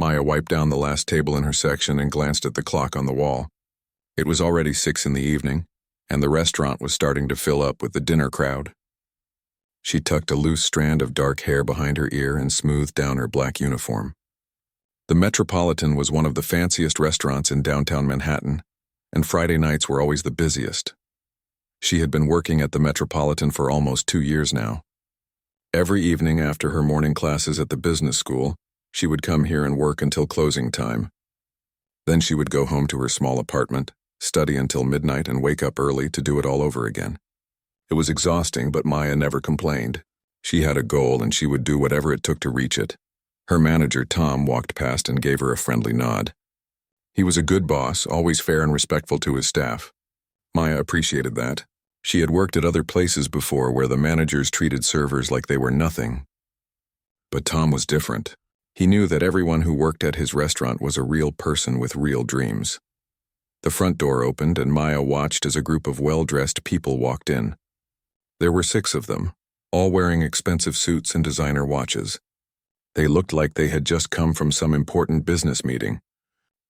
Maya wiped down the last table in her section and glanced at the clock on the wall. It was already 6 in the evening, and the restaurant was starting to fill up with the dinner crowd. She tucked a loose strand of dark hair behind her ear and smoothed down her black uniform. The Metropolitan was one of the fanciest restaurants in downtown Manhattan, and Friday nights were always the busiest. She had been working at the Metropolitan for almost 2 years now. Every evening after her morning classes at the business school, she would come here and work until closing time. Then she would go home to her small apartment, study until midnight, and wake up early to do it all over again. It was exhausting, but Maya never complained. She had a goal, and she would do whatever it took to reach it. Her manager, Tom, walked past and gave her a friendly nod. He was a good boss, always fair and respectful to his staff. Maya appreciated that. She had worked at other places before where the managers treated servers like they were nothing. But Tom was different. He knew that everyone who worked at his restaurant was a real person with real dreams. The front door opened, and Maya watched as a group of well-dressed people walked in. There were 6 of them, all wearing expensive suits and designer watches. They looked like they had just come from some important business meeting.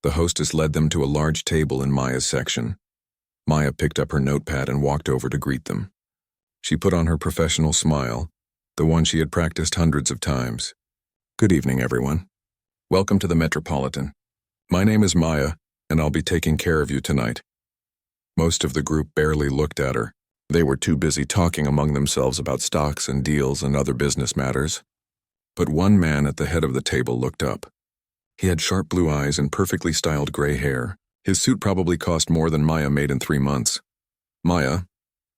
The hostess led them to a large table in Maya's section. Maya picked up her notepad and walked over to greet them. She put on her professional smile, the one she had practiced hundreds of times. "Good evening, everyone. Welcome to the Metropolitan. My name is Maya, and I'll be taking care of you tonight." Most of the group barely looked at her. They were too busy talking among themselves about stocks and deals and other business matters. But one man at the head of the table looked up. He had sharp blue eyes and perfectly styled gray hair. His suit probably cost more than Maya made in 3 months. "Maya,"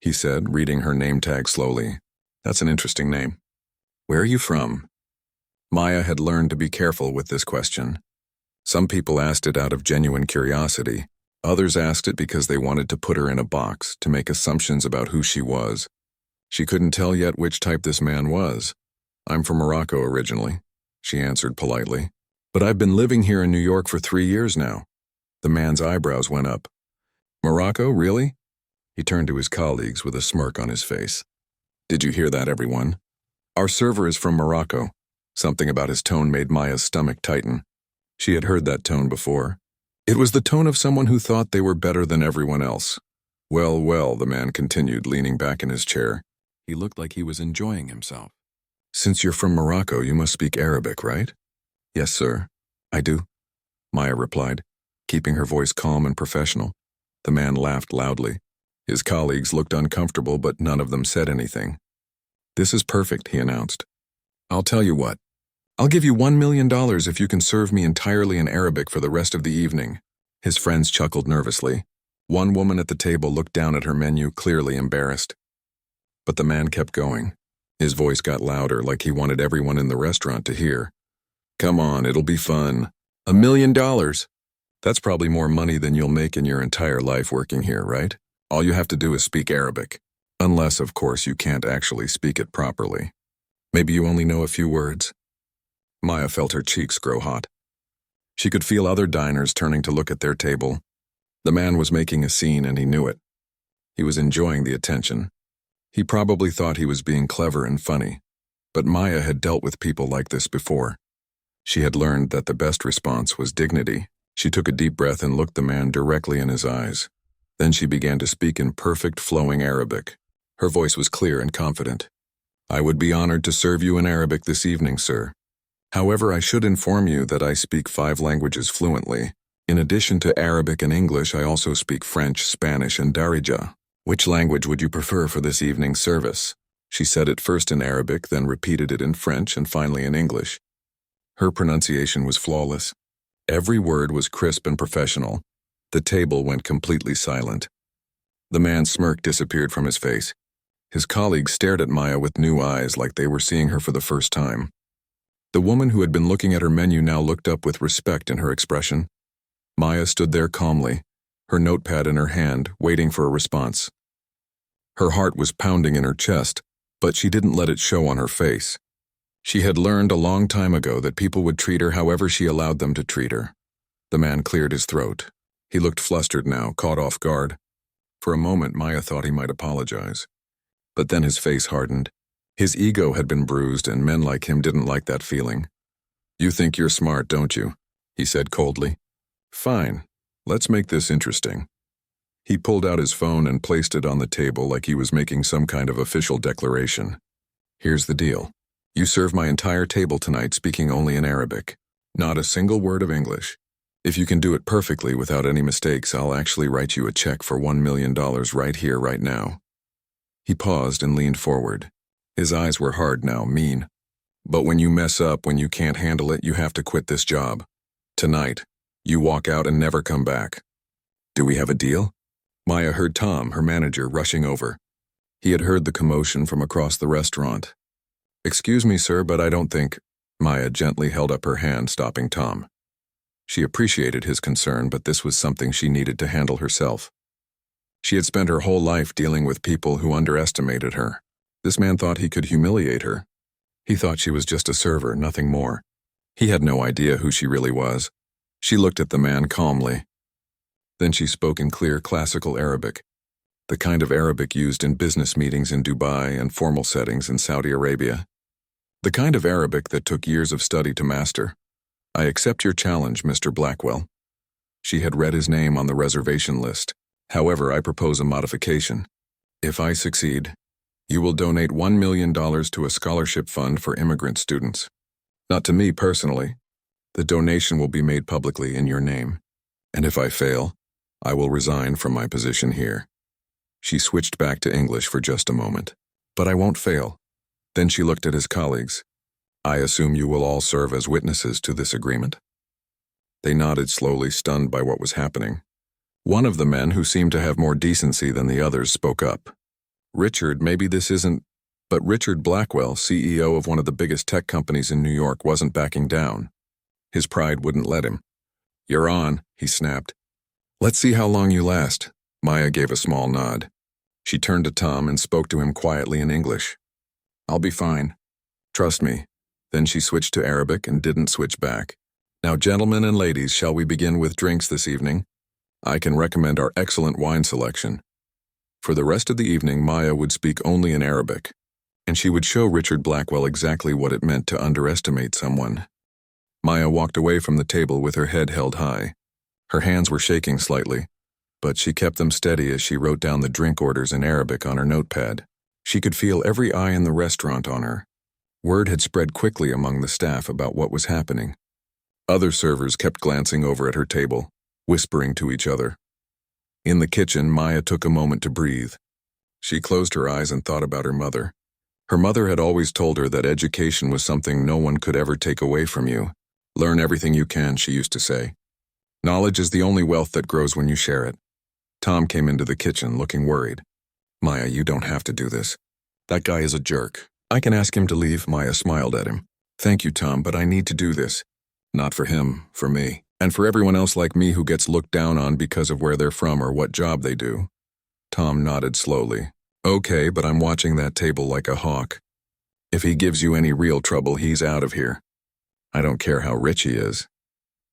he said, reading her name tag slowly. "That's an interesting name. Where are you from?" Maya had learned to be careful with this question. Some people asked it out of genuine curiosity. Others asked it because they wanted to put her in a box, to make assumptions about who she was. She couldn't tell yet which type this man was. "I'm from Morocco originally," she answered politely. "But I've been living here in New York for 3 years now." The man's eyebrows went up. "Morocco, really?" He turned to his colleagues with a smirk on his face. "Did you hear that, everyone? Our server is from Morocco." Something about his tone made Maya's stomach tighten. She had heard that tone before. It was the tone of someone who thought they were better than everyone else. "Well, well," the man continued, leaning back in his chair. He looked like he was enjoying himself. "Since you're from Morocco, you must speak Arabic, right?" "Yes, sir. I do," Maya replied, keeping her voice calm and professional. The man laughed loudly. His colleagues looked uncomfortable, but none of them said anything. "This is perfect," he announced. "I'll tell you what. I'll give you $1 million if you can serve me entirely in Arabic for the rest of the evening." His friends chuckled nervously. One woman at the table looked down at her menu, clearly embarrassed. But the man kept going. His voice got louder, like he wanted everyone in the restaurant to hear. "Come on, it'll be fun. $1 million. That's probably more money than you'll make in your entire life working here, right? All you have to do is speak Arabic. Unless, of course, you can't actually speak it properly. Maybe you only know a few words." Maya felt her cheeks grow hot. She could feel other diners turning to look at their table. The man was making a scene, and he knew it. He was enjoying the attention. He probably thought he was being clever and funny. But Maya had dealt with people like this before. She had learned that the best response was dignity. She took a deep breath and looked the man directly in his eyes. Then she began to speak in perfect, flowing Arabic. Her voice was clear and confident. "I would be honored to serve you in Arabic this evening, sir. However, I should inform you that I speak 5 languages fluently. In addition to Arabic and English, I also speak French, Spanish, and Darija. Which language would you prefer for this evening's service?" She said it first in Arabic, then repeated it in French, and finally in English. Her pronunciation was flawless. Every word was crisp and professional. The table went completely silent. The man's smirk disappeared from his face. His colleagues stared at Maya with new eyes, like they were seeing her for the first time. The woman who had been looking at her menu now looked up with respect in her expression. Maya stood there calmly, her notepad in her hand, waiting for a response. Her heart was pounding in her chest, but she didn't let it show on her face. She had learned a long time ago that people would treat her however she allowed them to treat her. The man cleared his throat. He looked flustered now, caught off guard. For a moment, Maya thought he might apologize. But then his face hardened. His ego had been bruised, and men like him didn't like that feeling. "You think you're smart, don't you?" he said coldly. Fine, let's make this interesting. He pulled out his phone and placed it on the table like he was making some kind of official declaration. Here's the deal. You serve my entire table tonight speaking only in Arabic. Not a single word of English. If you can do it perfectly without any mistakes, I'll actually write you a check for $1 million right here, right now. He paused and leaned forward. His eyes were hard now, mean. But when you mess up, when you can't handle it, you have to quit this job. Tonight, you walk out and never come back. Do we have a deal? Maya heard Tom, her manager, rushing over. He had heard the commotion from across the restaurant. Excuse me, sir, but I don't think... Maya gently held up her hand, stopping Tom. She appreciated his concern, but this was something she needed to handle herself. She had spent her whole life dealing with people who underestimated her. This man thought he could humiliate her. He thought she was just a server, nothing more. He had no idea who she really was. She looked at the man calmly. Then she spoke in clear classical Arabic, the kind of Arabic used in business meetings in Dubai and formal settings in Saudi Arabia. The kind of Arabic that took years of study to master. I accept your challenge, Mr. Blackwell. She had read his name on the reservation list. However, I propose a modification. If I succeed, you will donate $1 million to a scholarship fund for immigrant students. Not to me personally. The donation will be made publicly in your name. And if I fail, I will resign from my position here. She switched back to English for just a moment. But I won't fail. Then she looked at his colleagues. I assume you will all serve as witnesses to this agreement? They nodded slowly, stunned by what was happening. One of the men, who seemed to have more decency than the others, spoke up. Richard, maybe this isn't... But Richard Blackwell, CEO of one of the biggest tech companies in New York, wasn't backing down. His pride wouldn't let him. You're on, he snapped. Let's see how long you last. Maya gave a small nod. She turned to Tom and spoke to him quietly in English. I'll be fine. Trust me. Then she switched to Arabic and didn't switch back. Now, gentlemen and ladies, shall we begin with drinks this evening? I can recommend our excellent wine selection. For the rest of the evening, Maya would speak only in Arabic, and she would show Richard Blackwell exactly what it meant to underestimate someone. Maya walked away from the table with her head held high. Her hands were shaking slightly, but she kept them steady as she wrote down the drink orders in Arabic on her notepad. She could feel every eye in the restaurant on her. Word had spread quickly among the staff about what was happening. Other servers kept glancing over at her table, whispering to each other. In the kitchen, Maya took a moment to breathe. She closed her eyes and thought about her mother. Her mother had always told her that education was something no one could ever take away from you. Learn everything you can, she used to say. Knowledge is the only wealth that grows when you share it. Tom came into the kitchen, looking worried. Maya, you don't have to do this. That guy is a jerk. I can ask him to leave. Maya smiled at him. Thank you, Tom, but I need to do this. Not for him, for me. And for everyone else like me who gets looked down on because of where they're from or what job they do. Tom nodded slowly. Okay, but I'm watching that table like a hawk. If he gives you any real trouble, he's out of here. I don't care how rich he is.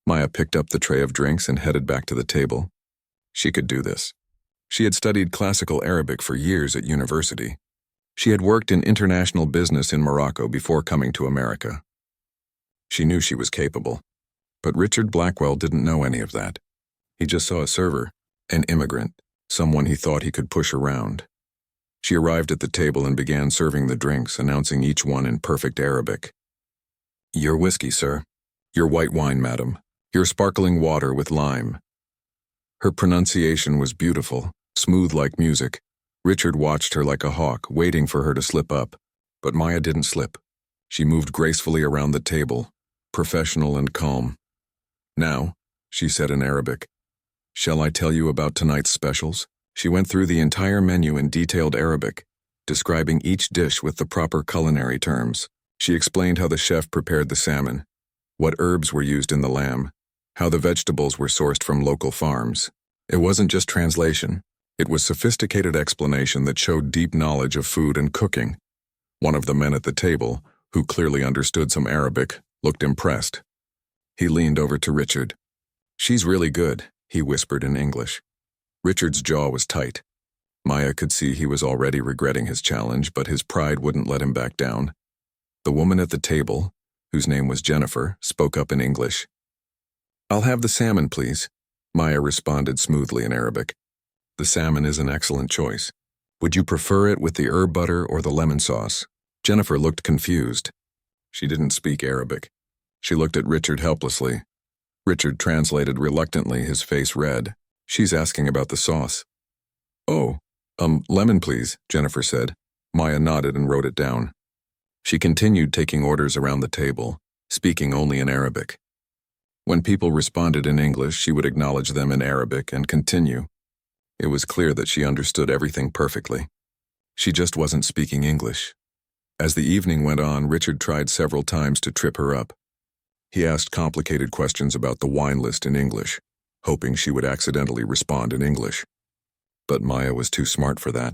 Maya picked up the tray of drinks and headed back to the table. She could do this. She had studied classical Arabic for years at university. She had worked in international business in Morocco before coming to America. She knew she was capable. But Richard Blackwell didn't know any of that. He just saw a server, an immigrant, someone he thought he could push around. She arrived at the table and began serving the drinks, announcing each one in perfect Arabic. Your whiskey, sir. Your white wine, madam. Your sparkling water with lime. Her pronunciation was beautiful, smooth like music. Richard watched her like a hawk, waiting for her to slip up. But Maya didn't slip. She moved gracefully around the table, professional and calm. Now, she said in Arabic, shall I tell you about tonight's specials? She went through the entire menu in detailed Arabic, describing each dish with the proper culinary terms. She explained how the chef prepared the salmon, what herbs were used in the lamb, how the vegetables were sourced from local farms. It wasn't just translation. It was sophisticated explanation that showed deep knowledge of food and cooking. One of the men at the table, who clearly understood some Arabic, looked impressed. He leaned over to Richard. She's really good, he whispered in English. Richard's jaw was tight. Maya could see he was already regretting his challenge, but his pride wouldn't let him back down. The woman at the table, whose name was Jennifer, spoke up in English. I'll have the salmon, please, Maya responded smoothly in Arabic. The salmon is an excellent choice. Would you prefer it with the herb butter or the lemon sauce? Jennifer looked confused. She didn't speak Arabic. She looked at Richard helplessly. Richard translated reluctantly, his face red. She's asking about the sauce. Oh, lemon please, Jennifer said. Maya nodded and wrote it down. She continued taking orders around the table, speaking only in Arabic. When people responded in English, she would acknowledge them in Arabic and continue. It was clear that she understood everything perfectly. She just wasn't speaking English. As the evening went on, Richard tried several times to trip her up. He asked complicated questions about the wine list in English, hoping she would accidentally respond in English. But Maya was too smart for that.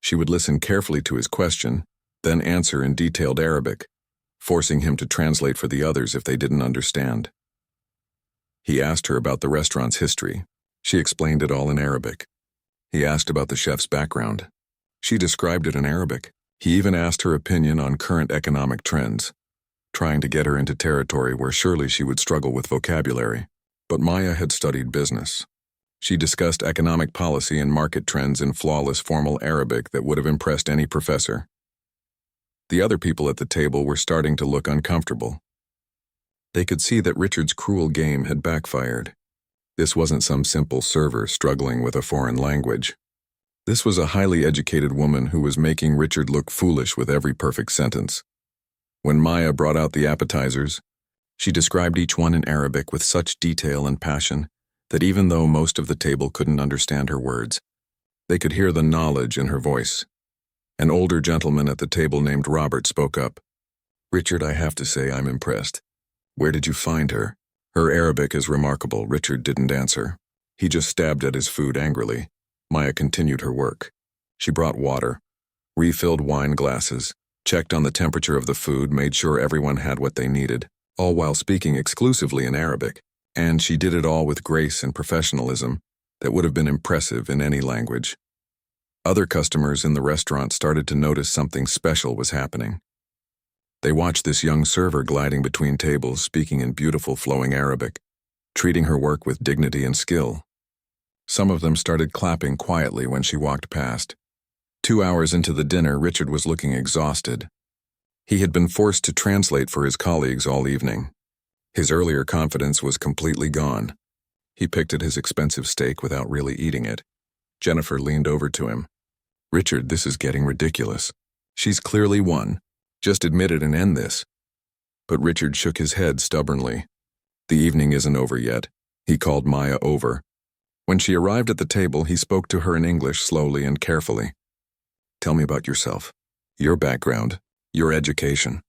She would listen carefully to his question, then answer in detailed Arabic, forcing him to translate for the others if they didn't understand. He asked her about the restaurant's history. She explained it all in Arabic. He asked about the chef's background. She described it in Arabic. He even asked her opinion on current economic trends, trying to get her into territory where surely she would struggle with vocabulary. But Maya had studied business. She discussed economic policy and market trends in flawless formal Arabic that would have impressed any professor. The other people at the table were starting to look uncomfortable. They could see that Richard's cruel game had backfired. This wasn't some simple server struggling with a foreign language. This was a highly educated woman who was making Richard look foolish with every perfect sentence. When Maya brought out the appetizers, she described each one in Arabic with such detail and passion that even though most of the table couldn't understand her words, they could hear the knowledge in her voice. An older gentleman at the table named Robert spoke up. "Richard, I have to say I'm impressed. Where did you find her?" "Her Arabic is remarkable." Richard didn't answer. He just stabbed at his food angrily. Maya continued her work. She brought water, refilled wine glasses, checked on the temperature of the food, made sure everyone had what they needed, all while speaking exclusively in Arabic. And she did it all with grace and professionalism that would have been impressive in any language. Other customers in the restaurant started to notice something special was happening. They watched this young server gliding between tables, speaking in beautiful flowing Arabic, treating her work with dignity and skill. Some of them started clapping quietly when she walked past. 2 hours into the dinner, Richard was looking exhausted. He had been forced to translate for his colleagues all evening. His earlier confidence was completely gone. He picked at his expensive steak without really eating it. Jennifer leaned over to him. "Richard, this is getting ridiculous. She's clearly won. Just admit it and end this." But Richard shook his head stubbornly. "The evening isn't over yet." He called Maya over. When she arrived at the table, he spoke to her in English slowly and carefully. "Tell me about yourself, your background, your education."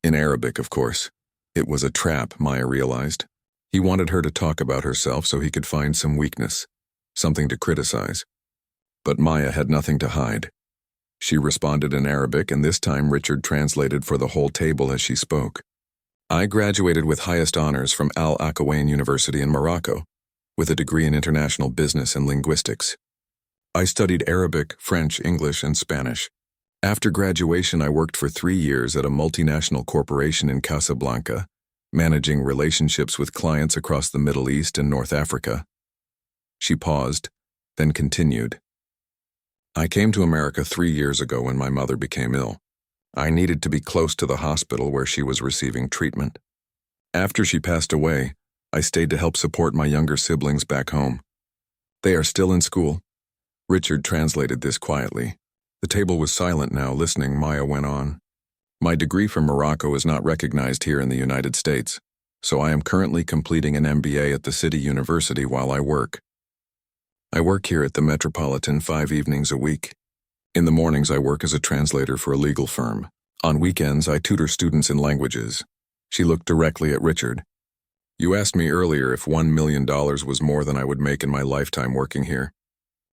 In Arabic, of course. It was a trap, Maya realized. He wanted her to talk about herself so he could find some weakness, something to criticize. But Maya had nothing to hide. She responded in Arabic, and this time Richard translated for the whole table as she spoke. "I graduated with highest honors from Al Akhawain University in Morocco, with a degree in international business and linguistics. I studied Arabic, French, English, and Spanish. After graduation, I worked for 3 years at a multinational corporation in Casablanca, managing relationships with clients across the Middle East and North Africa." She paused, then continued. "I came to America 3 years ago when my mother became ill. I needed to be close to the hospital where she was receiving treatment. After she passed away, I stayed to help support my younger siblings back home. They are still in school." Richard translated this quietly. The table was silent now. Listening, Maya went on. "My degree from Morocco is not recognized here in the United States, so I am currently completing an MBA at the City University while I work. I work here at the Metropolitan 5 evenings a week. In the mornings, I work as a translator for a legal firm. On weekends, I tutor students in languages." She looked directly at Richard. "You asked me earlier if $1 million was more than I would make in my lifetime working here.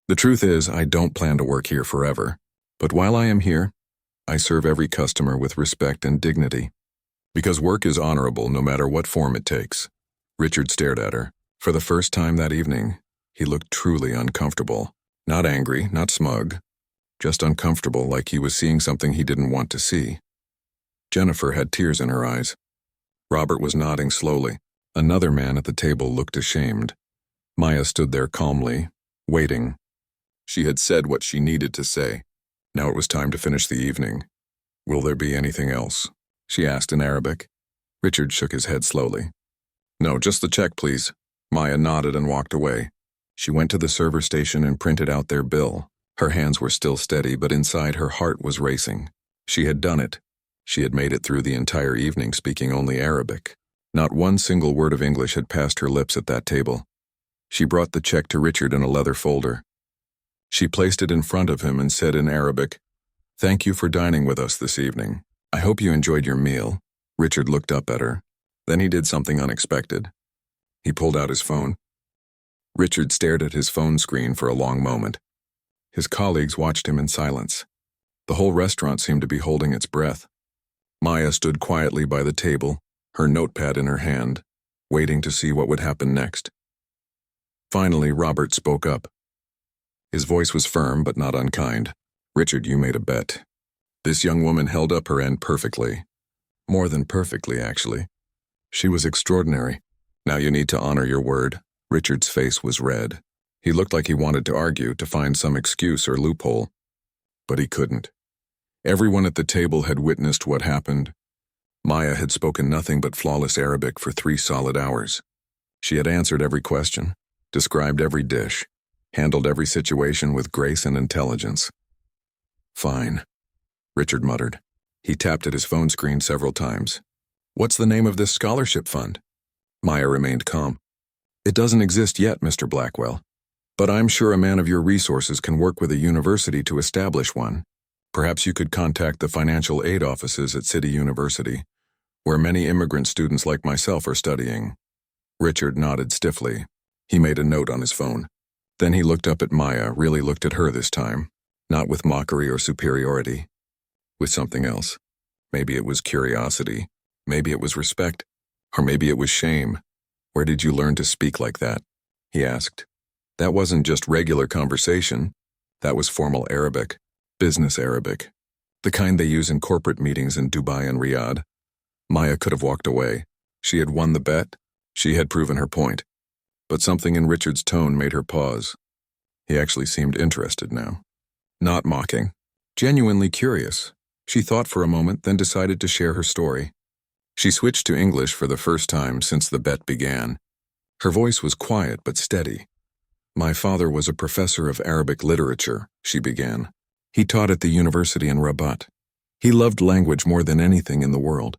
The truth is, I don't plan to work here forever. But while I am here, I serve every customer with respect and dignity. Because work is honorable no matter what form it takes." Richard stared at her. For the first time that evening, he looked truly uncomfortable. Not angry, not smug, just uncomfortable, like he was seeing something he didn't want to see. Jennifer had tears in her eyes. Robert was nodding slowly. Another man at the table looked ashamed. Maya stood there calmly, waiting. She had said what she needed to say. Now it was time to finish the evening. "Will there be anything else?" she asked in Arabic. Richard shook his head slowly. "No, just the check, please." Maya nodded and walked away. She went to the server station and printed out their bill. Her hands were still steady, but inside her heart was racing. She had done it. She had made it through the entire evening speaking only Arabic. Not one single word of English had passed her lips at that table. She brought the check to Richard in a leather folder. She placed it in front of him and said in Arabic, "Thank you for dining with us this evening. I hope you enjoyed your meal." Richard looked up at her. Then he did something unexpected. He pulled out his phone. Richard stared at his phone screen for a long moment. His colleagues watched him in silence. The whole restaurant seemed to be holding its breath. Maya stood quietly by the table, her notepad in her hand, waiting to see what would happen next. Finally, Robert spoke up. His voice was firm but not unkind. "Richard, you made a bet." This young woman held up her end perfectly. More than perfectly, actually. She was extraordinary. "Now you need to honor your word." Richard's face was red. He looked like he wanted to argue, to find some excuse or loophole. But he couldn't. Everyone at the table had witnessed what happened. Maya had spoken nothing but flawless Arabic for 3 solid hours. She had answered every question, described every dish, handled every situation with grace and intelligence. "Fine," Richard muttered. He tapped at his phone screen several times. "What's the name of this scholarship fund?" Maya remained calm. "It doesn't exist yet, Mr. Blackwell. But I'm sure a man of your resources can work with a university to establish one. Perhaps you could contact the financial aid offices at City University, where many immigrant students like myself are studying." Richard nodded stiffly. He made a note on his phone. Then he looked up at Maya, really looked at her this time, not with mockery or superiority, with something else. Maybe it was curiosity, maybe it was respect, or maybe it was shame. "Where did you learn to speak like that?" he asked. That wasn't just regular conversation. That was formal Arabic, business Arabic, the kind they use in corporate meetings in Dubai and Riyadh. Maya could have walked away. She had won the bet. She had proven her point. But something in Richard's tone made her pause. He actually seemed interested now. Not mocking. Genuinely curious. She thought for a moment, then decided to share her story. She switched to English for the first time since the bet began. Her voice was quiet but steady. "My father was a professor of Arabic literature," she began. "He taught at the university in Rabat. He loved language more than anything in the world.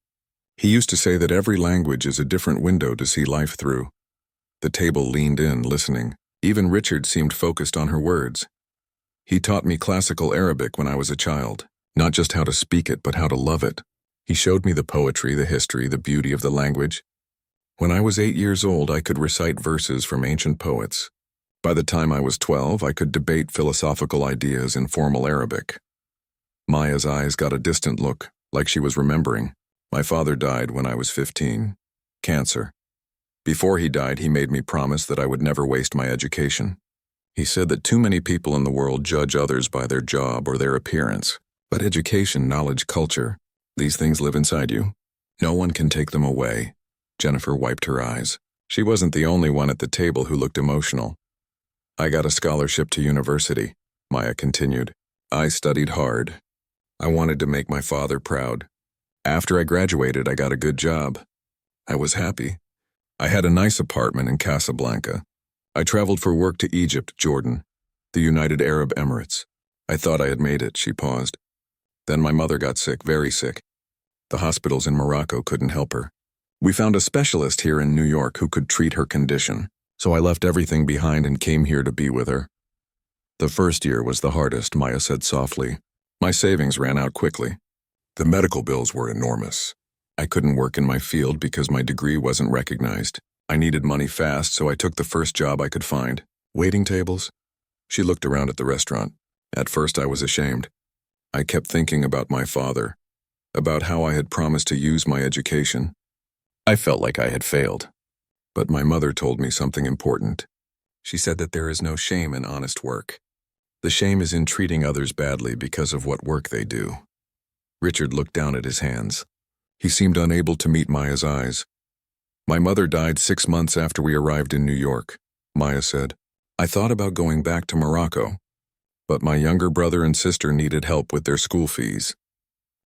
He used to say that every language is a different window to see life through." The table leaned in, listening. Even Richard seemed focused on her words. "He taught me classical Arabic when I was a child, not just how to speak it, but how to love it. He showed me the poetry, the history, the beauty of the language. When I was 8 years old, I could recite verses from ancient poets. By the time I was 12, I could debate philosophical ideas in formal Arabic." Maya's eyes got a distant look, like she was remembering. "My father died when I was 15. Cancer. Before he died, he made me promise that I would never waste my education. He said that too many people in the world judge others by their job or their appearance. But education, knowledge, culture, these things live inside you. No one can take them away." Jennifer wiped her eyes. She wasn't the only one at the table who looked emotional. "I got a scholarship to university," Maya continued. "I studied hard. I wanted to make my father proud. After I graduated, I got a good job. I was happy. I had a nice apartment in Casablanca. I traveled for work to Egypt, Jordan, the United Arab Emirates. I thought I had made it," she paused. "Then my mother got sick, very sick. The hospitals in Morocco couldn't help her. We found a specialist here in New York who could treat her condition, so I left everything behind and came here to be with her. The first year was the hardest," Maya said softly. "My savings ran out quickly. The medical bills were enormous. I couldn't work in my field because my degree wasn't recognized. I needed money fast, so I took the first job I could find. Waiting tables?" She looked around at the restaurant. "At first I was ashamed. I kept thinking about my father, about how I had promised to use my education. I felt like I had failed. But my mother told me something important. She said that there is no shame in honest work. The shame is in treating others badly because of what work they do." Richard looked down at his hands. He seemed unable to meet Maya's eyes. My mother died 6 months after we arrived in New York, Maya said. I thought about going back to Morocco, but my younger brother and sister needed help with their school fees.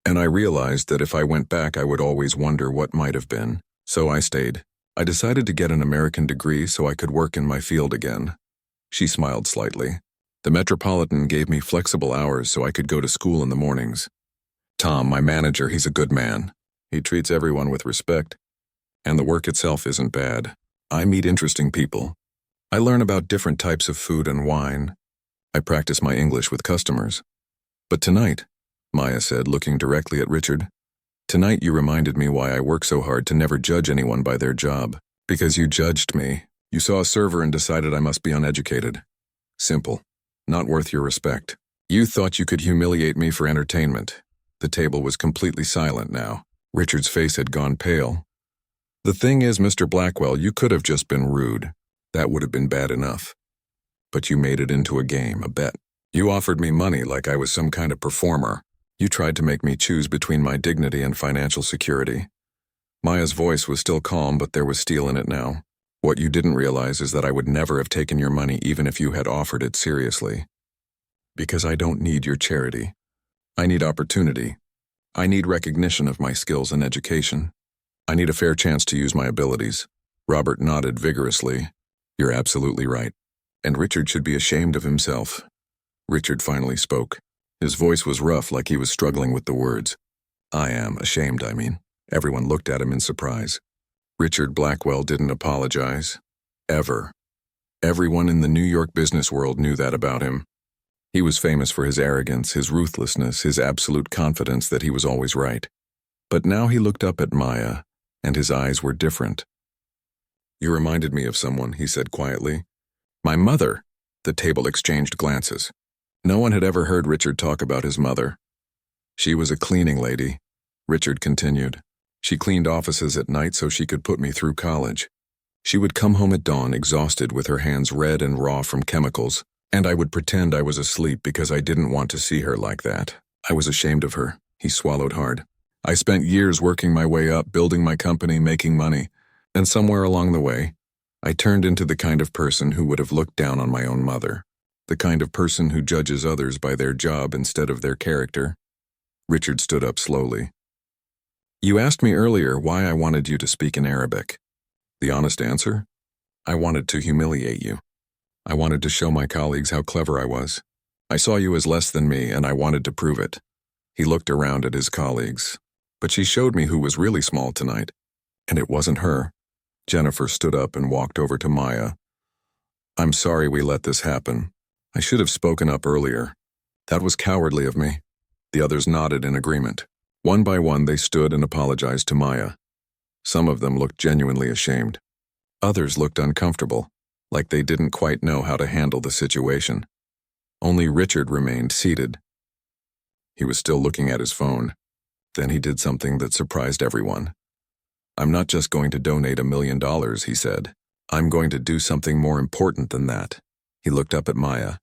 And I realized that if I went back, I would always wonder what might have been, so I stayed. I decided to get an American degree so I could work in my field again. She smiled slightly. The Metropolitan gave me flexible hours so I could go to school in the mornings. Tom, my manager, he's a good man. He treats everyone with respect, and the work itself isn't bad. I meet interesting people. I learn about different types of food and wine. I practice my English with customers. But tonight, Maya said, looking directly at Richard, tonight you reminded me why I work so hard to never judge anyone by their job. Because you judged me. You saw a server and decided I must be uneducated. Simple. Not worth your respect. You thought you could humiliate me for entertainment. The table was completely silent now. Richard's face had gone pale. The thing is, Mr. Blackwell, you could have just been rude. That would have been bad enough. But you made it into a game, a bet. You offered me money like I was some kind of performer. You tried to make me choose between my dignity and financial security. Maya's voice was still calm, but there was steel in it now. What you didn't realize is that I would never have taken your money even if you had offered it seriously. Because I don't need your charity. I need opportunity. I need recognition of my skills and education. I need a fair chance to use my abilities. Robert nodded vigorously. You're absolutely right. And Richard should be ashamed of himself. Richard finally spoke. His voice was rough, like he was struggling with the words. I am ashamed, I mean. Everyone looked at him in surprise. Richard Blackwell didn't apologize. Ever. Everyone in the New York business world knew that about him. He was famous for his arrogance, his ruthlessness, his absolute confidence that he was always right. But now he looked up at Maya, and his eyes were different. You reminded me of someone, he said quietly. My mother. The table exchanged glances. No one had ever heard Richard talk about his mother. She was a cleaning lady, Richard continued. She cleaned offices at night so she could put me through college. She would come home at dawn exhausted with her hands red and raw from chemicals, and I would pretend I was asleep because I didn't want to see her like that. I was ashamed of her. He swallowed hard. I spent years working my way up, building my company, making money, and somewhere along the way, I turned into the kind of person who would have looked down on my own mother. The kind of person who judges others by their job instead of their character. Richard stood up slowly. You asked me earlier why I wanted you to speak in Arabic. The honest answer? I wanted to humiliate you. I wanted to show my colleagues how clever I was. I saw you as less than me, and I wanted to prove it. He looked around at his colleagues. But she showed me who was really small tonight. And it wasn't her. Jennifer stood up and walked over to Maya. I'm sorry we let this happen. I should have spoken up earlier. That was cowardly of me. The others nodded in agreement. One by one, they stood and apologized to Maya. Some of them looked genuinely ashamed. Others looked uncomfortable, like they didn't quite know how to handle the situation. Only Richard remained seated. He was still looking at his phone. Then he did something that surprised everyone. I'm not just going to donate $1 million, he said. I'm going to do something more important than that. He looked up at Maya.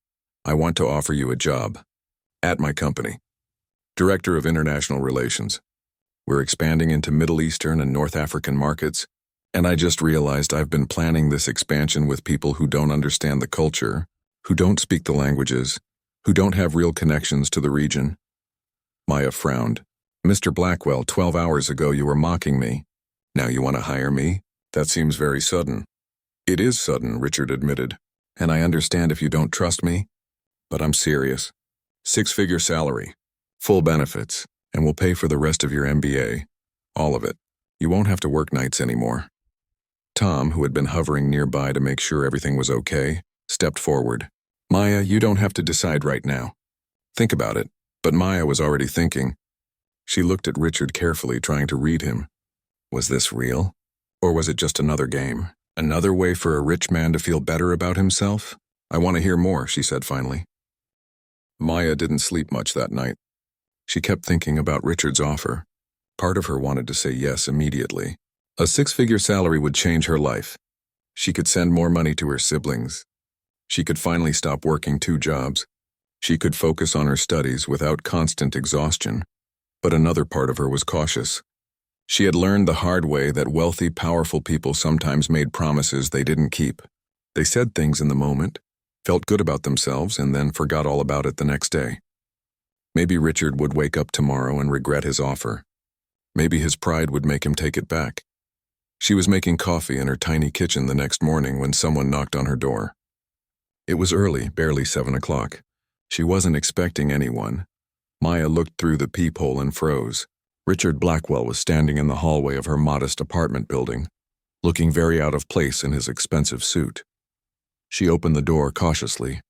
I want to offer you a job. At my company. Director of International Relations. We're expanding into Middle Eastern and North African markets, and I just realized I've been planning this expansion with people who don't understand the culture, who don't speak the languages, who don't have real connections to the region. Maya frowned. Mr. Blackwell, 12 hours ago you were mocking me. Now you want to hire me? That seems very sudden. It is sudden, Richard admitted. And I understand if you don't trust me, but I'm serious. 6-figure salary, full benefits, and we'll pay for the rest of your MBA. All of it. You won't have to work nights anymore. Tom, who had been hovering nearby to make sure everything was okay, stepped forward. Maya, you don't have to decide right now. Think about it. But Maya was already thinking. She looked at Richard carefully, trying to read him. Was this real? Or was it just another game? Another way for a rich man to feel better about himself? I want to hear more, she said finally. Maya didn't sleep much that night. She kept thinking about Richard's offer. Part of her wanted to say yes immediately. A 6-figure salary would change her life. She could send more money to her siblings. She could finally stop working 2 jobs. She could focus on her studies without constant exhaustion. But another part of her was cautious. She had learned the hard way that wealthy, powerful people sometimes made promises they didn't keep. They said things in the moment, felt good about themselves, and then forgot all about it the next day. Maybe Richard would wake up tomorrow and regret his offer. Maybe his pride would make him take it back. She was making coffee in her tiny kitchen the next morning when someone knocked on her door. It was early, barely 7 o'clock. She wasn't expecting anyone. Maya looked through the peephole and froze. Richard Blackwell was standing in the hallway of her modest apartment building, looking very out of place in his expensive suit. She opened the door cautiously.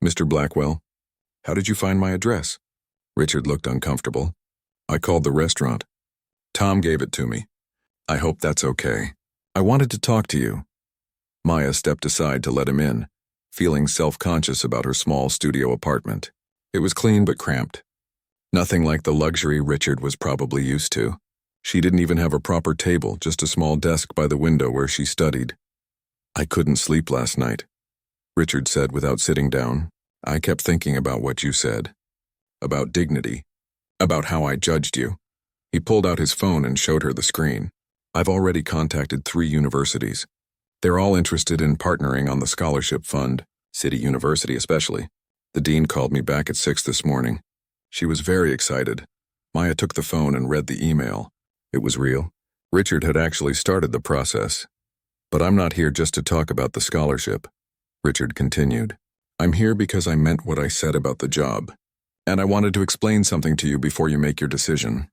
"Mr. Blackwell, how did you find my address?" Richard looked uncomfortable. "I called the restaurant. Tom gave it to me. I hope that's okay. I wanted to talk to you." Maya stepped aside to let him in, feeling self-conscious about her small studio apartment. It was clean but cramped. Nothing like the luxury Richard was probably used to. She didn't even have a proper table, just a small desk by the window where she studied. "I couldn't sleep last night," Richard said without sitting down. "I kept thinking about what you said. About dignity. About how I judged you." He pulled out his phone and showed her the screen. "I've already contacted 3 universities. They're all interested in partnering on the scholarship fund, City University especially. The dean called me back at 6 this morning. She was very excited." Maya took the phone and read the email. It was real. Richard had actually started the process. "But I'm not here just to talk about the scholarship," Richard continued. "I'm here because I meant what I said about the job. And I wanted to explain something to you before you make your decision."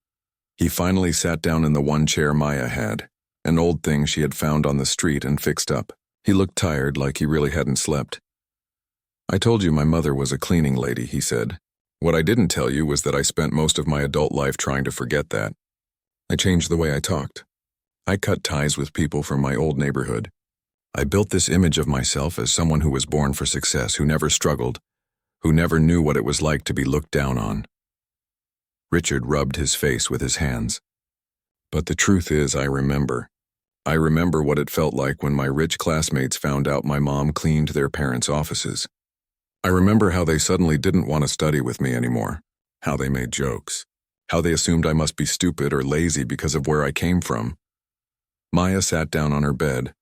He finally sat down in the one chair Maya had, an old thing she had found on the street and fixed up. He looked tired, like he really hadn't slept. "I told you my mother was a cleaning lady," he said. "What I didn't tell you was that I spent most of my adult life trying to forget that. I changed the way I talked. I cut ties with people from my old neighborhood. I built this image of myself as someone who was born for success, who never struggled, who never knew what it was like to be looked down on." Richard rubbed his face with his hands. "But the truth is, I remember. I remember what it felt like when my rich classmates found out my mom cleaned their parents' offices. I remember how they suddenly didn't want to study with me anymore, how they made jokes, how they assumed I must be stupid or lazy because of where I came from." Maya sat down on her bed,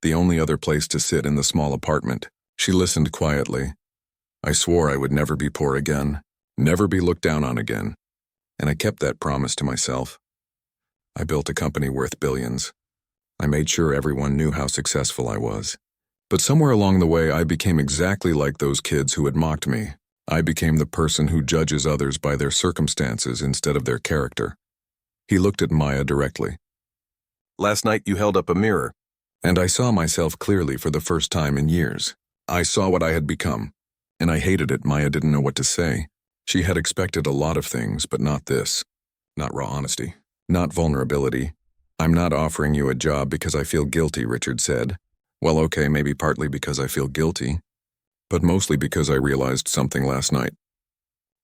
the only other place to sit in the small apartment. She listened quietly. "I swore I would never be poor again, never be looked down on again. And I kept that promise to myself. I built a company worth billions. I made sure everyone knew how successful I was. But somewhere along the way, I became exactly like those kids who had mocked me. I became the person who judges others by their circumstances instead of their character." He looked at Maya directly. "Last night you held up a mirror, and I saw myself clearly for the first time in years. I saw what I had become, and I hated it." Maya didn't know what to say. She had expected a lot of things, but not this. Not raw honesty. Not vulnerability. "I'm not offering you a job because I feel guilty," Richard said. "Well, okay, maybe partly because I feel guilty, but mostly because I realized something last night.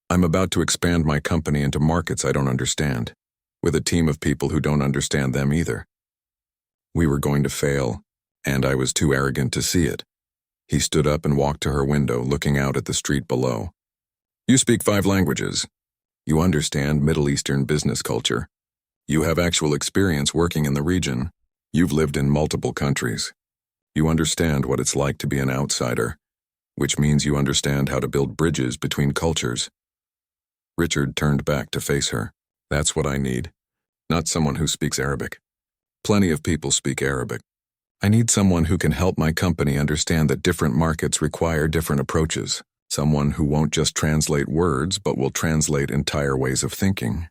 I'm about to expand my company into markets I don't understand, with a team of people who don't understand them either. We were going to fail, and I was too arrogant to see it." He stood up and walked to her window, looking out at the street below. "You speak 5 languages. You understand Middle Eastern business culture. You have actual experience working in the region. You've lived in multiple countries. You understand what it's like to be an outsider, which means you understand how to build bridges between cultures." Richard turned back to face her. "That's what I need. Not someone who speaks Arabic. Plenty of people speak Arabic. I need someone who can help my company understand that different markets require different approaches. Someone who won't just translate words, but will translate entire ways of thinking."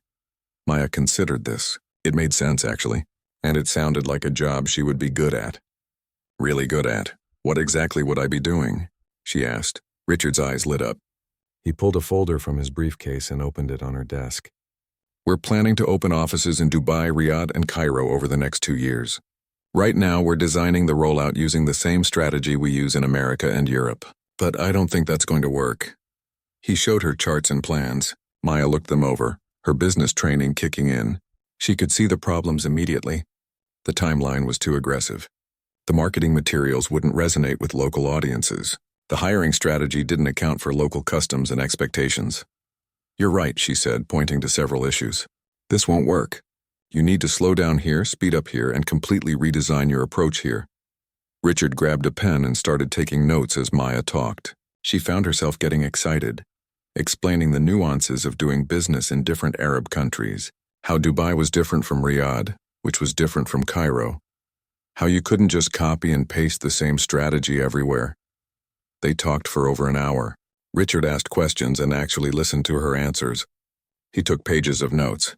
Maya considered this. It made sense, actually, and it sounded like a job she would be good at. "Really good at? What exactly would I be doing?" she asked. Richard's eyes lit up. He pulled a folder from his briefcase and opened it on her desk. "We're planning to open offices in Dubai, Riyadh, and Cairo over the next 2 years. Right now, we're designing the rollout using the same strategy we use in America and Europe. But I don't think that's going to work." He showed her charts and plans. Maya looked them over, her business training kicking in. She could see the problems immediately. The timeline was too aggressive. The marketing materials wouldn't resonate with local audiences. The hiring strategy didn't account for local customs and expectations. "You're right," she said, pointing to several issues. "This won't work." You need to slow down here, speed up here, and completely redesign your approach here. Richard grabbed a pen and started taking notes as Maya talked. She found herself getting excited, explaining the nuances of doing business in different Arab countries, how Dubai was different from Riyadh, which was different from Cairo, how you couldn't just copy and paste the same strategy everywhere. They talked for over an hour. Richard asked questions and actually listened to her answers. He took pages of notes.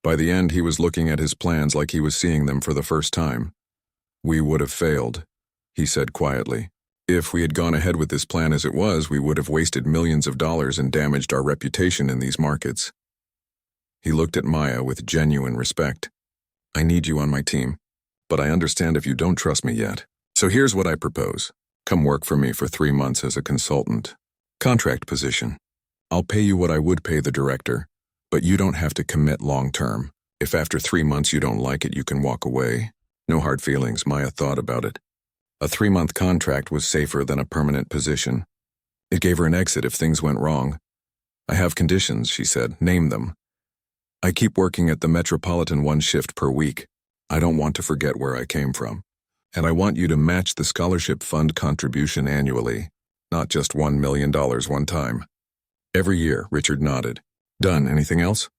By the end, he was looking at his plans like he was seeing them for the first time. "We would have failed," he said quietly. "If we had gone ahead with this plan as it was, we would have wasted millions of dollars and damaged our reputation in these markets." He looked at Maya with genuine respect. "I need you on my team, but I understand if you don't trust me yet. So here's what I propose. Come work for me for 3 months as a consultant. Contract position. I'll pay you what I would pay the director, but you don't have to commit long term. If after 3 months you don't like it, you can walk away. No hard feelings." Maya thought about it. A 3-month contract was safer than a permanent position. It gave her an exit if things went wrong. "I have conditions," she said. "Name them." "I keep working at the Metropolitan 1 shift per week. I don't want to forget where I came from. And I want you to match the scholarship fund contribution annually, not just $1 million one time." "Every year," Richard nodded. "Done. Anything else?"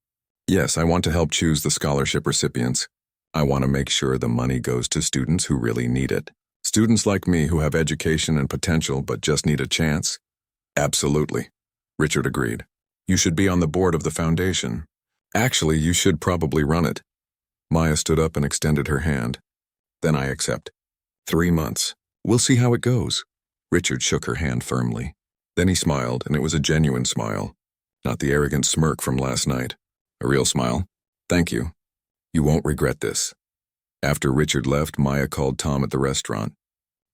"Yes, I want to help choose the scholarship recipients. I want to make sure the money goes to students who really need it. Students like me who have education and potential but just need a chance." "Absolutely," Richard agreed. "You should be on the board of the foundation. Actually, you should probably run it." Maya stood up and extended her hand. "Then I accept. 3 months. We'll see how it goes." Richard shook her hand firmly. Then he smiled, and it was a genuine smile, not the arrogant smirk from last night. A real smile. "Thank you. You won't regret this." After Richard left, Maya called Tom at the restaurant.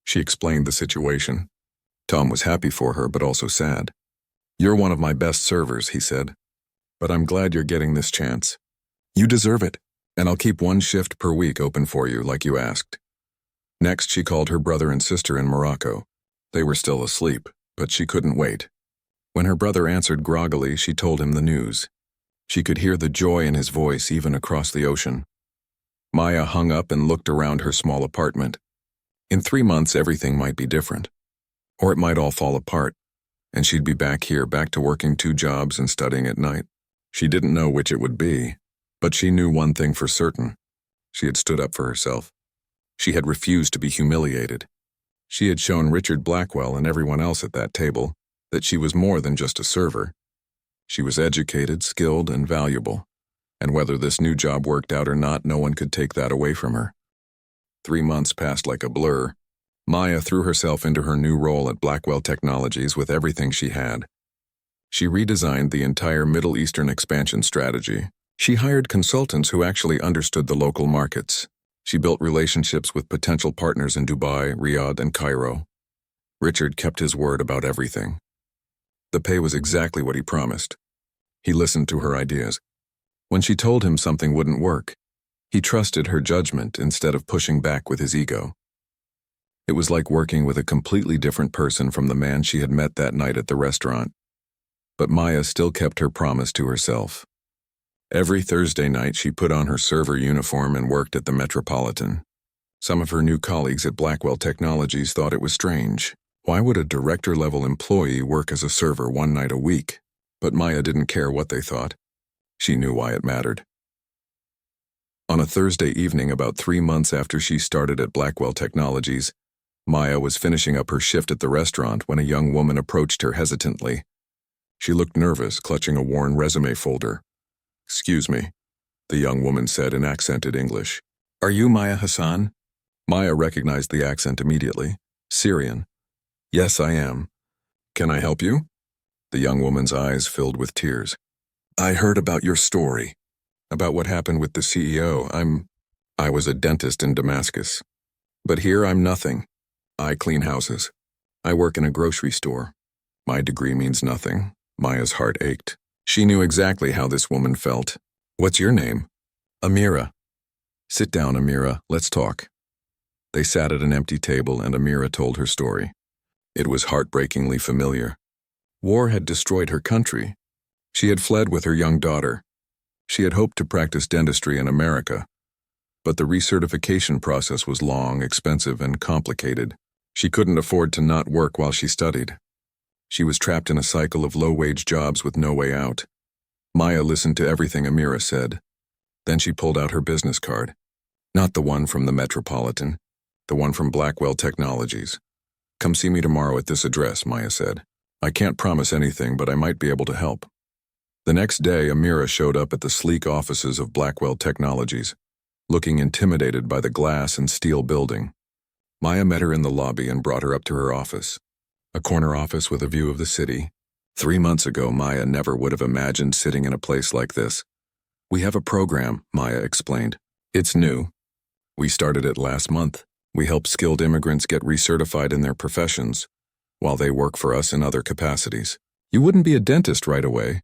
She explained the situation. Tom was happy for her, but also sad. "You're one of my best servers," he said. "But I'm glad you're getting this chance. You deserve it, and I'll keep 1 shift per week open for you, like you asked." Next, she called her brother and sister in Morocco. They were still asleep, but she couldn't wait. When her brother answered groggily, she told him the news. She could hear the joy in his voice even across the ocean. Maya hung up and looked around her small apartment. In 3 months, everything might be different. Or it might all fall apart, and she'd be back here, back to working 2 jobs and studying at night. She didn't know which it would be, but she knew one thing for certain. She had stood up for herself. She had refused to be humiliated. She had shown Richard Blackwell and everyone else at that table that she was more than just a server. She was educated, skilled, and valuable, and whether this new job worked out or not, no one could take that away from her. 3 months passed like a blur. Maya threw herself into her new role at Blackwell Technologies with everything she had. She redesigned the entire Middle Eastern expansion strategy. She hired consultants who actually understood the local markets. She built relationships with potential partners in Dubai, Riyadh, and Cairo. Richard kept his word about everything. The pay was exactly what he promised. He listened to her ideas. When she told him something wouldn't work, he trusted her judgment instead of pushing back with his ego. It was like working with a completely different person from the man she had met that night at the restaurant. But Maya still kept her promise to herself. Every Thursday night, she put on her server uniform and worked at the Metropolitan. Some of her new colleagues at Blackwell Technologies thought it was strange. Why would a director-level employee work as a server 1 night a week? But Maya didn't care what they thought. She knew why it mattered. On a Thursday evening, about 3 months after she started at Blackwell Technologies, Maya was finishing up her shift at the restaurant when a young woman approached her hesitantly. She looked nervous, clutching a worn resume folder. "Excuse me," the young woman said in accented English. "Are you Maya Hassan?" Maya recognized the accent immediately. Syrian. "Yes, I am. Can I help you?" The young woman's eyes filled with tears. "I heard about your story. About what happened with the CEO. I was a dentist in Damascus. But here I'm nothing. I clean houses. I work in a grocery store. My degree means nothing." Maya's heart ached. She knew exactly how this woman felt. "What's your name?" "Amira." "Sit down, Amira. Let's talk." They sat at an empty table and Amira told her story. It was heartbreakingly familiar. War had destroyed her country. She had fled with her young daughter. She had hoped to practice dentistry in America, But the recertification process was long, expensive, and complicated. She couldn't afford to not work while she studied. She was trapped in a cycle of low-wage jobs with no way out. Maya listened to everything Amira said. Then she pulled out her business card. Not the one from the Metropolitan, the one from Blackwell Technologies. "Come see me tomorrow at this address," Maya said. "I can't promise anything, but I might be able to help." The next day, Amira showed up at the sleek offices of Blackwell Technologies, looking intimidated by the glass and steel building. Maya met her in the lobby and brought her up to her office. A corner office with a view of the city. 3 months ago, Maya never would have imagined sitting in a place like this. "We have a program," Maya explained. "It's new. We started it last month. We help skilled immigrants get recertified in their professions, while they work for us in other capacities. You wouldn't be a dentist right away,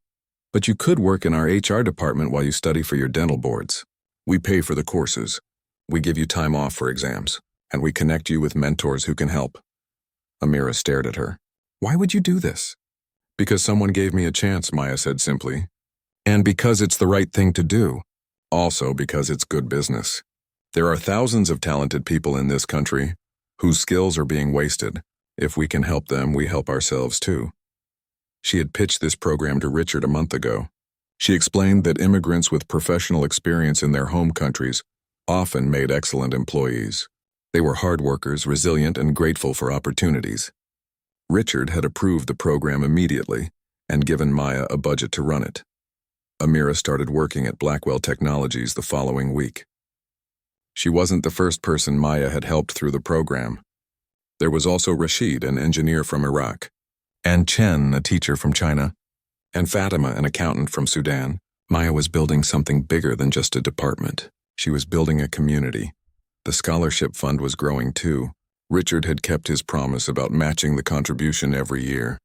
but you could work in our HR department while you study for your dental boards. We pay for the courses. We give you time off for exams, and we connect you with mentors who can help." Amira stared at her. "Why would you do this?" "Because someone gave me a chance," Maya said simply. "And because it's the right thing to do. Also because it's good business. There are thousands of talented people in this country whose skills are being wasted. If we can help them, we help ourselves too." She had pitched this program to Richard a month ago. She explained that immigrants with professional experience in their home countries often made excellent employees. They were hard workers, resilient, and grateful for opportunities. Richard had approved the program immediately and given Maya a budget to run it. Amira started working at Blackwell Technologies the following week. She wasn't the first person Maya had helped through the program. There was also Rashid, an engineer from Iraq, and Chen, a teacher from China, and Fatima, an accountant from Sudan. Maya was building something bigger than just a department. She was building a community. The scholarship fund was growing too. Richard had kept his promise about matching the contribution every year.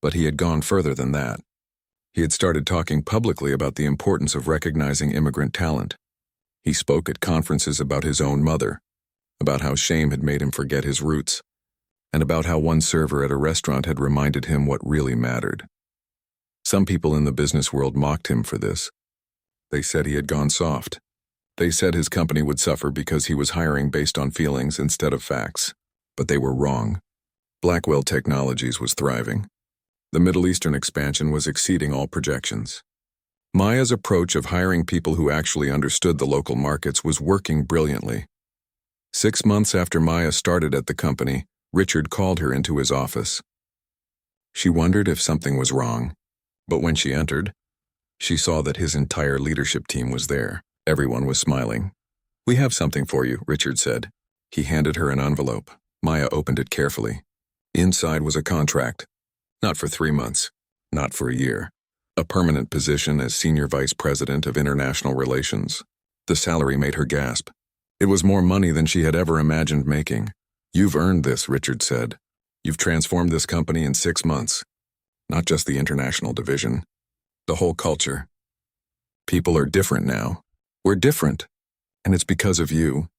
But he had gone further than that. He had started talking publicly about the importance of recognizing immigrant talent. He spoke at conferences about his own mother, about how shame had made him forget his roots, and about how one server at a restaurant had reminded him what really mattered. Some people in the business world mocked him for this. They said he had gone soft. They said his company would suffer because he was hiring based on feelings instead of facts. But they were wrong. Blackwell Technologies was thriving. The Middle Eastern expansion was exceeding all projections. Maya's approach of hiring people who actually understood the local markets was working brilliantly. 6 months after Maya started at the company, Richard called her into his office. She wondered if something was wrong, but when she entered, she saw that his entire leadership team was there. Everyone was smiling. "We have something for you," Richard said. He handed her an envelope. Maya opened it carefully. Inside was a contract. Not for 3 months. Not for a year. A permanent position as Senior Vice President of International Relations. The salary made her gasp. It was more money than she had ever imagined making. "You've earned this," Richard said. "You've transformed this company in 6 months. Not just the international division. The whole culture. People are different now. We're different. And it's because of you."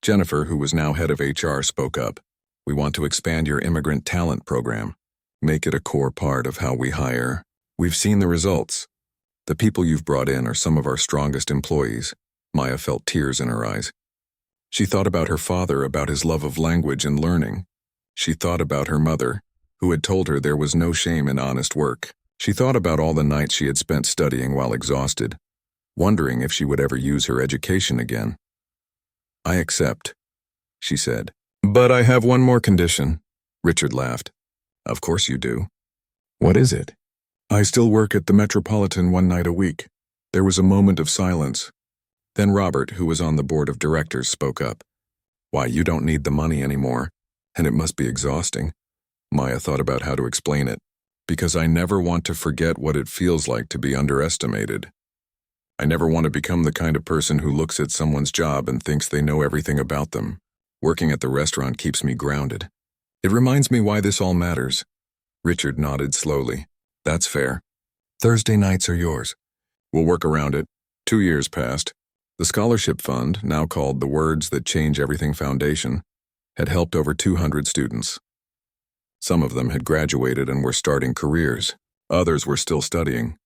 Jennifer, who was now head of HR, spoke up. "We want to expand your immigrant talent program. Make it a core part of how we hire. We've seen the results. The people you've brought in are some of our strongest employees." Maya felt tears in her eyes. She thought about her father, about his love of language and learning. She thought about her mother, who had told her there was no shame in honest work. She thought about all the nights she had spent studying while exhausted, wondering if she would ever use her education again. "I accept," she said. "But I have one more condition." Richard laughed. "Of course you do. What is it?" "I still work at the Metropolitan 1 night a week." There was a moment of silence. Then Robert, who was on the board of directors, spoke up. "Why, you don't need the money anymore, and it must be exhausting." Maya thought about how to explain it. "Because I never want to forget what it feels like to be underestimated. I never want to become the kind of person who looks at someone's job and thinks they know everything about them. Working at the restaurant keeps me grounded. It reminds me why this all matters." Richard nodded slowly. "That's fair. Thursday nights are yours. We'll work around it." 2 years passed. The scholarship fund, now called the Words That Change Everything Foundation, had helped over 200 students. Some of them had graduated and were starting careers. Others were still studying.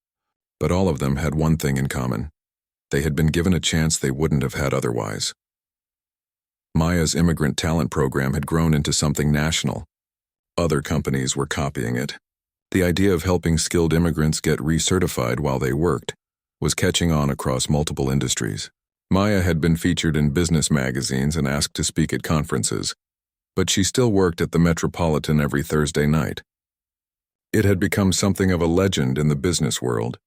But all of them had one thing in common. They had been given a chance they wouldn't have had otherwise. Maya's immigrant talent program had grown into something national. Other companies were copying it. The idea of helping skilled immigrants get recertified while they worked was catching on across multiple industries. Maya had been featured in business magazines and asked to speak at conferences, but she still worked at the Metropolitan every Thursday night. It had become something of a legend in the business world,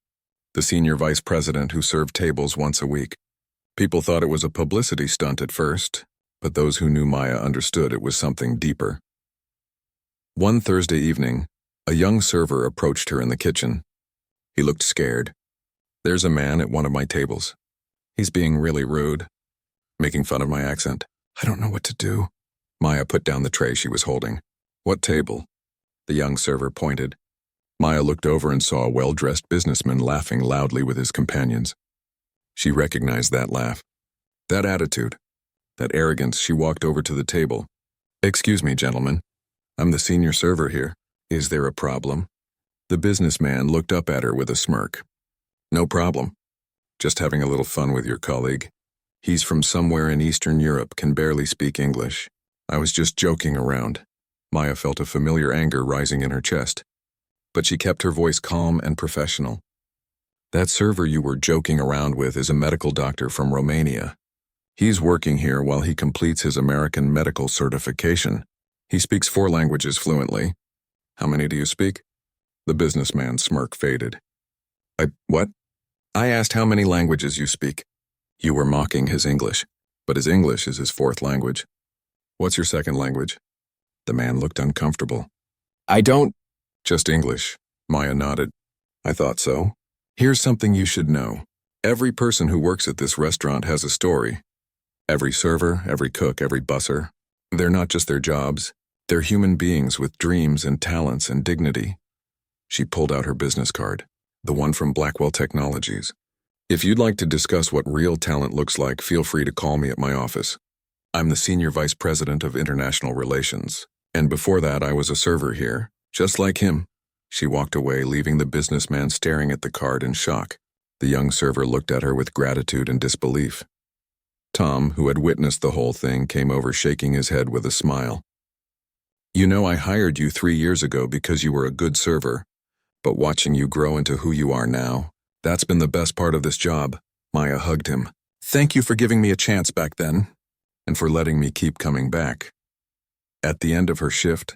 the senior vice president who served tables once a week. People thought it was a publicity stunt at first, but those who knew Maya understood it was something deeper. One Thursday evening, a young server approached her in the kitchen. He looked scared. "There's a man at one of my tables. He's being really rude, making fun of my accent. I don't know what to do." Maya put down the tray she was holding. "What table?" The young server pointed. Maya looked over and saw a well-dressed businessman laughing loudly with his companions. She recognized that laugh, that attitude, that arrogance. She walked over to the table. "Excuse me, gentlemen. I'm the senior server here. Is there a problem?" The businessman looked up at her with a smirk. "No problem. Just having a little fun with your colleague. He's from somewhere in Eastern Europe, can barely speak English. I was just joking around." Maya felt a familiar anger rising in her chest, but she kept her voice calm and professional. "That server you were joking around with is a medical doctor from Romania. He's working here while he completes his American medical certification. He speaks 4 languages fluently. How many do you speak?" The businessman's smirk faded. What? I asked how many languages you speak." You were mocking his English, but his English is his 4th language. "What's your 2nd language?" The man looked uncomfortable. "I don't—" "Just English." Maya nodded. "I thought so. Here's something you should know. Every person who works at this restaurant has a story. Every server, every cook, every busser. They're not just their jobs. They're human beings with dreams and talents and dignity." She pulled out her business card, the one from Blackwell Technologies. "If you'd like to discuss what real talent looks like, feel free to call me at my office. I'm the Senior Vice President of International Relations, and before that I was a server here, just like him." She walked away, leaving the businessman staring at the card in shock. The young server looked at her with gratitude and disbelief. Tom, who had witnessed the whole thing, came over shaking his head with a smile. "You know, I hired you 3 years ago because you were a good server, but watching you grow into who you are now, that's been the best part of this job." Maya hugged him. "Thank you for giving me a chance back then, and for letting me keep coming back." At the end of her shift,